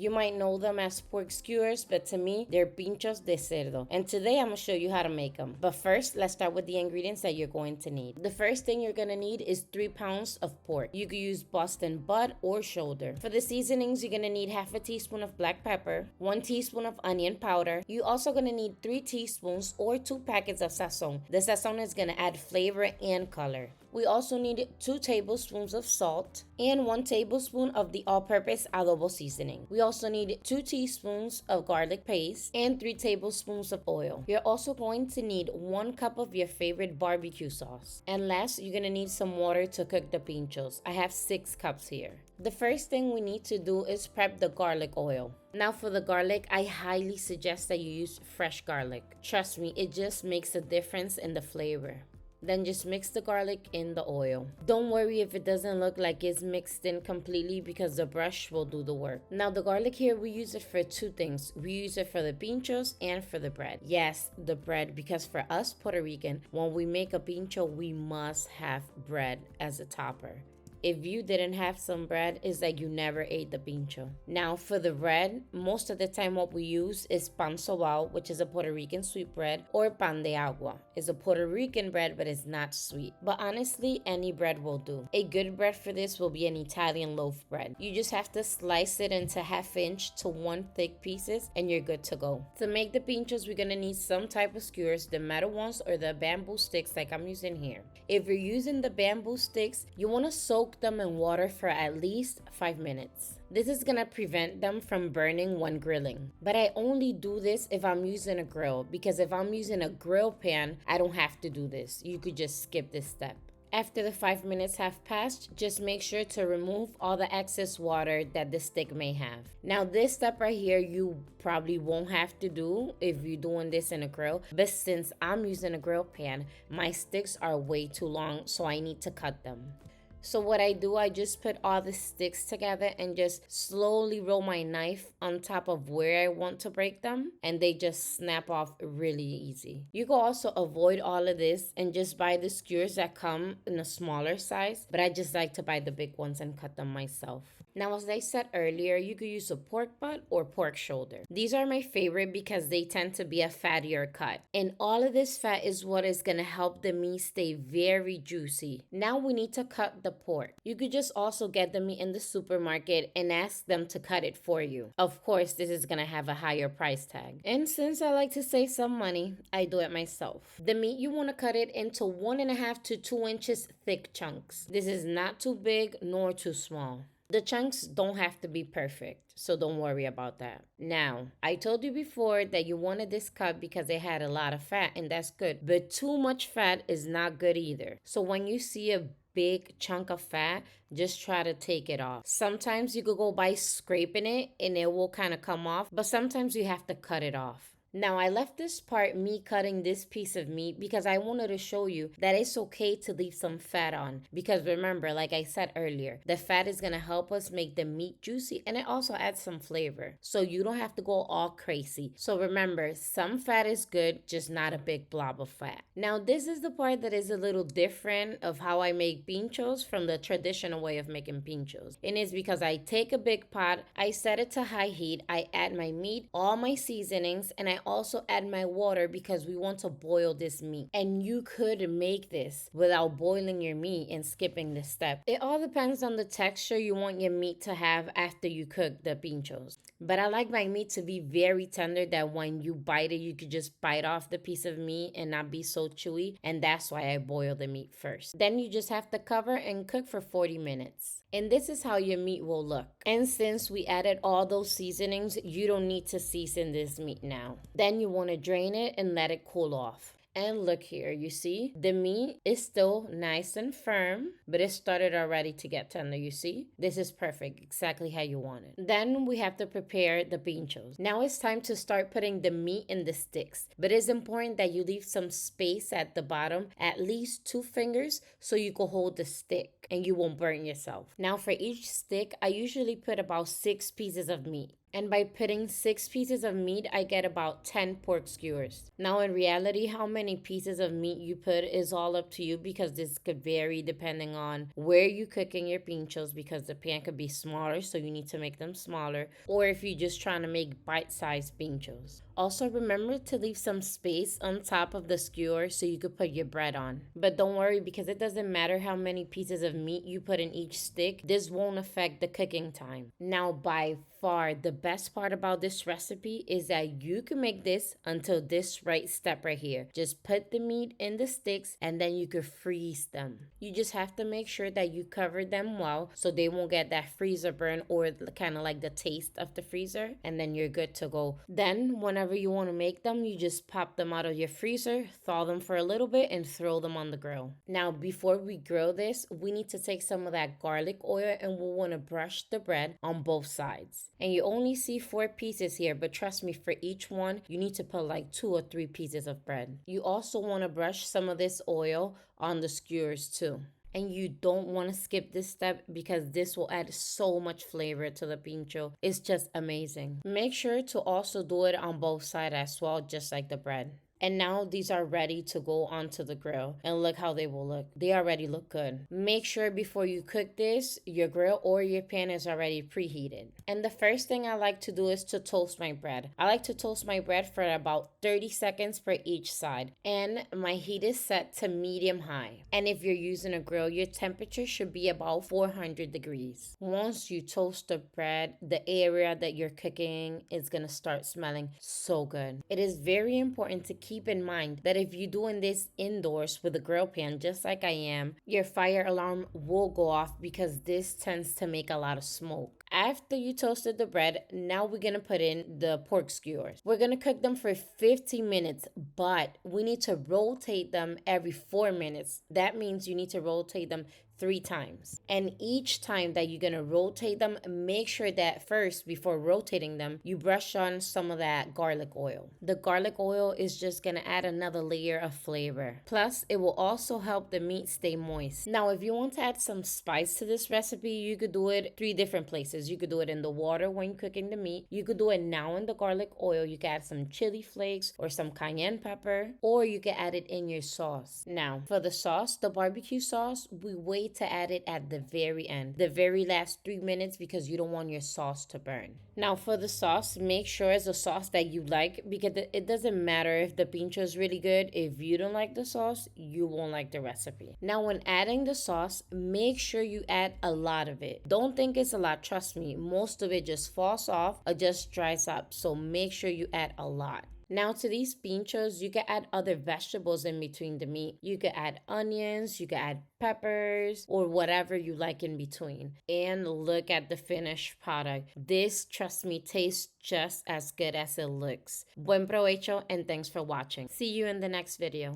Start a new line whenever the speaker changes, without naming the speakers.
You might know them as pork skewers, but to me, they're pinchos de cerdo. And today I'm gonna show you how to make them. But first, let's start with the ingredients that you're going to need. The first thing you're gonna need is 3 pounds of pork. You could use Boston butt or shoulder. For the seasonings, you're gonna need half a teaspoon of black pepper, 1 teaspoon of onion powder. You're also gonna need 3 teaspoons or 2 packets of sazon. The sazon is gonna add flavor and color. We also need 2 tablespoons of salt and 1 tablespoon of the all-purpose adobo seasoning. We also need 2 teaspoons of garlic paste and 3 tablespoons of oil. You're also going to need 1 cup of your favorite barbecue sauce. And last, you're gonna need some water to cook the pinchos. I have 6 cups here. The first thing we need to do is prep the garlic oil. Now for the garlic, I highly suggest that you use fresh garlic. Trust me, it just makes a difference in the flavor. Then just mix the garlic in the oil. Don't worry if it doesn't look like it's mixed in completely because the brush will do the work. Now the garlic here, we use it for 2 things. We use it for the pinchos and for the bread. Yes, the bread, because for us Puerto Rican, when we make a pincho, we must have bread as a topper. If you didn't have some bread, it's like you never ate the pincho. Now for the bread, most of the time what we use is pan sobao, which is a Puerto Rican sweet bread, or pan de agua. It's a Puerto Rican bread, but it's not sweet. But honestly, any bread will do. A good bread for this will be an Italian loaf bread. You just have to slice it into 1/2 inch to 1 thick pieces and you're good to go. To make the pinchos, we're gonna need some type of skewers, the metal ones or the bamboo sticks like I'm using here. If you're using the bamboo sticks, you wanna soak them in water for at least 5 minutes. This is gonna prevent them from burning when grilling. But I only do this if I'm using a grill, because if I'm using a grill pan, I don't have to do this. You could just skip this step. After the 5 minutes have passed, just make sure to remove all the excess water that the stick may have. Now this step right here, you probably won't have to do if you're doing this in a grill, but since I'm using a grill pan, my sticks are way too long, so I need to cut them. So what I do, I just put all the sticks together and just slowly roll my knife on top of where I want to break them, and they just snap off really easy. You can also avoid all of this and just buy the skewers that come in a smaller size, but I just like to buy the big ones and cut them myself. Now, as I said earlier, you could use a pork butt or pork shoulder. These are my favorite because they tend to be a fattier cut. And all of this fat is what is going to help the meat stay very juicy. Now we need to cut the pork. You could just also get the meat in the supermarket and ask them to cut it for you. Of course, this is going to have a higher price tag. And since I like to save some money, I do it myself. The meat, you want to cut it into 1.5 to 2 inches thick chunks. This is not too big nor too small. The chunks don't have to be perfect, so don't worry about that. Now, I told you before that you wanted this cut because it had a lot of fat, and that's good. But too much fat is not good either. So when you see a big chunk of fat, just try to take it off. Sometimes you could go by scraping it and it will kind of come off, but sometimes you have to cut it off. Now, I left this part, me cutting this piece of meat, because I wanted to show you that it's okay to leave some fat on. Because remember, like I said earlier, the fat is going to help us make the meat juicy, and it also adds some flavor. So you don't have to go all crazy. So remember, some fat is good, just not a big blob of fat. Now, this is the part that is a little different of how I make pinchos from the traditional way of making pinchos. And it's because I take a big pot, I set it to high heat, I add my meat, all my seasonings, and I also add my water because we want to boil this meat. And you could make this without boiling your meat and skipping this step. It all depends on the texture you want your meat to have after you cook the pinchos. But I like my meat to be very tender that when you bite it, you could just bite off the piece of meat and not be so chewy. And that's why I boil the meat first. Then you just have to cover and cook for 40 minutes. And this is how your meat will look. And since we added all those seasonings, you don't need to season this meat now. Then you want to drain it and let it cool off. And look here, you see, the meat is still nice and firm, but it started already to get tender, you see? This is perfect, exactly how you want it. Then we have to prepare the pinchos. Now it's time to start putting the meat in the sticks, but it's important that you leave some space at the bottom, at least 2 fingers, so you can hold the stick. and you won't burn yourself. Now for each stick, I usually put about 6 pieces of meat. And by putting 6 pieces of meat, I get about 10 pork skewers. Now, in reality, how many pieces of meat you put is all up to you because this could vary depending on where you're cooking your pinchos, because the pan could be smaller, so you need to make them smaller, or if you're just trying to make bite-sized pinchos. Also, remember to leave some space on top of the skewer so you could put your bread on. But don't worry, because it doesn't matter how many pieces of meat you put in each stick, this won't affect the cooking time. Now, by far, the best part about this recipe is that you can make this until this right step right here. Just put the meat in the sticks and then you could freeze them. You just have to make sure that you cover them well so they won't get that freezer burn or kind of like the taste of the freezer, and then you're good to go. Then whenever you want to make them, you just pop them out of your freezer, thaw them for a little bit, and throw them on the grill. Now before we grill this, we need to take some of that garlic oil and we'll want to brush the bread on both sides. And you only see 4 pieces here, but trust me, for each one, you need to put like 2 or 3 pieces of bread. You also want to brush some of this oil on the skewers too. And you don't want to skip this step because this will add so much flavor to the pincho. It's just amazing. Make sure to also do it on both sides as well, just like the bread. And now these are ready to go onto the grill. And look how they will look. They already look good. Make sure before you cook this, your grill or your pan is already preheated. And the first thing I like to do is to toast my bread. I like to toast my bread for about 30 seconds per each side. And my heat is set to medium high. And if you're using a grill, your temperature should be about 400 degrees. Once you toast the bread, the area that you're cooking is going to start smelling so good. It is very important to keep in mind that if you're doing this indoors with a grill pan, just like I am, your fire alarm will go off because this tends to make a lot of smoke. After you toasted the bread, now we're going to put in the pork skewers. We're going to cook them for 15 minutes, but we need to rotate them every 4 minutes. That means you need to rotate them 3 times. And each time that you're gonna rotate them, make sure that first, before rotating them, you brush on some of that garlic oil. The garlic oil is just gonna add another layer of flavor. Plus, it will also help the meat stay moist. Now, if you want to add some spice to this recipe, you could do it 3 different places. You could do it in the water when cooking the meat. You could do it now in the garlic oil. You could add some chili flakes or some cayenne pepper, or you could add it in your sauce. Now, for the sauce, the barbecue sauce, we wait to add it at the very end, the very last 3 minutes, because you don't want your sauce to burn. Now for the sauce, make sure it's a sauce that you like, because it doesn't matter if the pincho is really good. If you don't like the sauce, you won't like the recipe. Now when adding the sauce, make sure you add a lot of it. Don't think it's a lot, trust me, most of it just falls off or just dries up, so make sure you add a lot. Now to these pinchos, you can add other vegetables in between the meat. You could add onions, you could add peppers, or whatever you like in between. And look at the finished product. This, trust me, tastes just as good as it looks. Buen provecho and thanks for watching. See you in the next video.